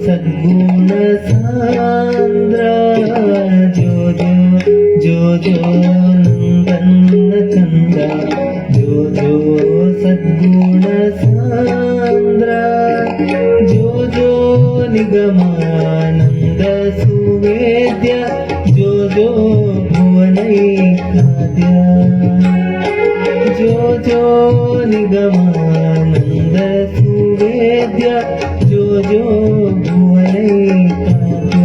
सद्गुण सांद्र जो नंदन कंद जो सद्गुण सांद्र जो निगमानंद सुवेद्य जो भुवनैकाद्य जो निगमानंद सुवेद्य जो भुवनैकाद्य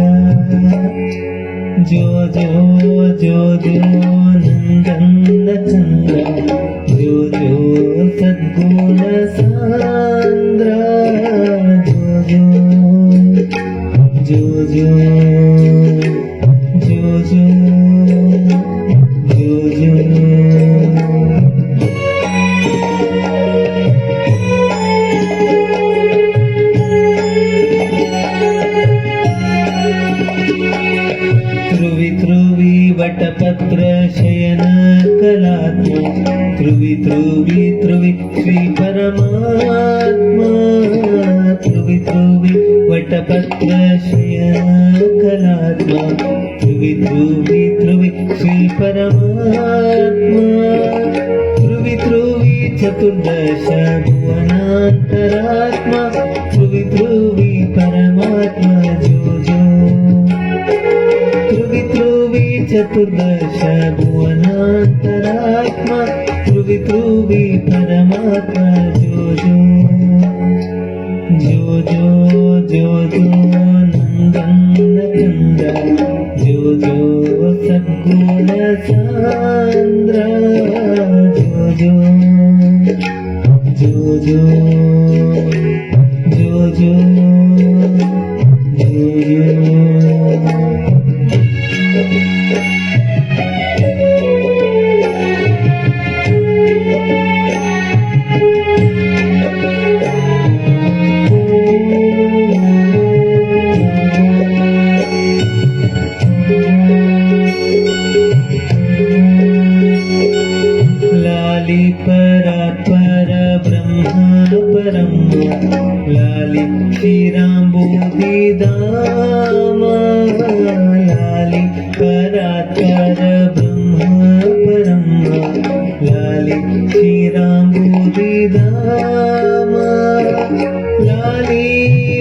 जो नंदन चंद्र जो सद्गुण सांद्र जो ध्रुवी वटपत्र शयन कलात्मा ध्रुवी श्री परमात्मा ध्रुवी वटपत्र शयन कलात्मा ध्रुवी श्री परमात्मा ध्रुवी चतुर्दश भुवनान्तरात्मा ध्रुवी परमात्मा ध्रुवी चतुर्दश भुवनान्तरात्मा ध्रुवी परमात्मा जो नंदन कंद जो सद्गुण सांद्र जो परात्पर ब्रह्म परम लाली क्षीराम्बुधि धाम लाली परात्पर ब्रह्म परम लाली क्षीराम्बुधि धाम लाली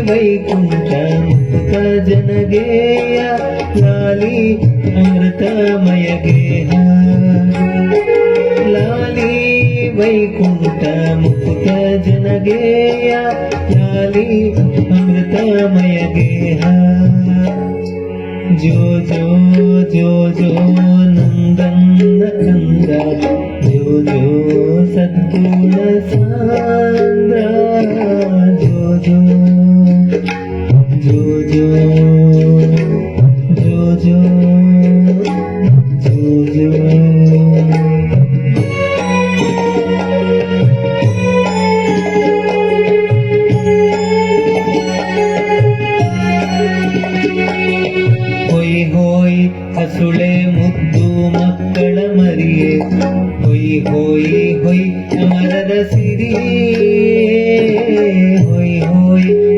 वैकुंठ मुक्त जनगेय लाली अमृतमय गेह लाली वैकुंठ मुक्त जनगेय लाली अमृतमय गेह जो नंदन कंद जो सद्गुण सांद्र जो ಹೋಯ್ ಹಸುಳೆ ಮುದ್ದು ಮಕ್ಕಳ ಮರಿಯೇ ಹೊಯ್ ಅಮರದ ಸಿರಿಯೇ ಹೊಯ್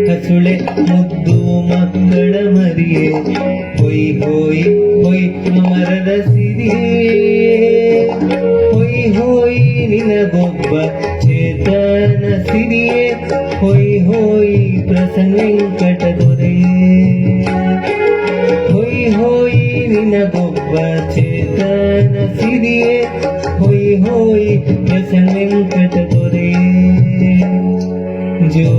ಹಸುಳೆ ಮುದ್ದು ಮಕ್ಕಳ ಮರಿಯೇ ಹೊಯ್ ಅಮರದ ಸಿರಿಯೇ ಹೊಯ್ ನಿನಗೊಬ್ಬ ಚೇತನ ಸಿರಿಯೇ ಹೊಯ್ ಪ್ರಸನ್ನ ವೆಂಕಟ ದೊರೆಯೇ होई निनगोब्ब चेतन सिरिये होई प्रसन्न वेंकट दोरेये जो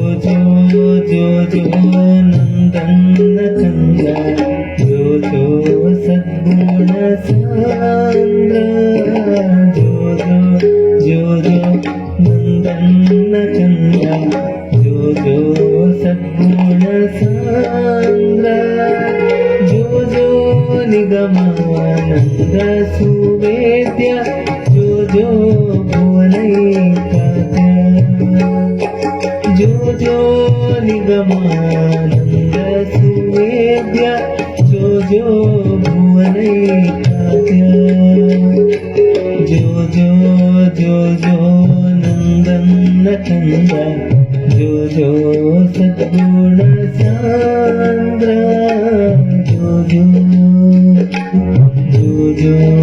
नंदन कंद जो सद्गुण सांद्र जो नंदन कंद जो सद्गुण सांद्र जो निगमानंद सुवेद्य जो जो भुवनैकाद्य जो निगमानंद सुवेद्य जो भुवनैकाद्य जो नंदन कंद जो सद्गुण सांद्र जो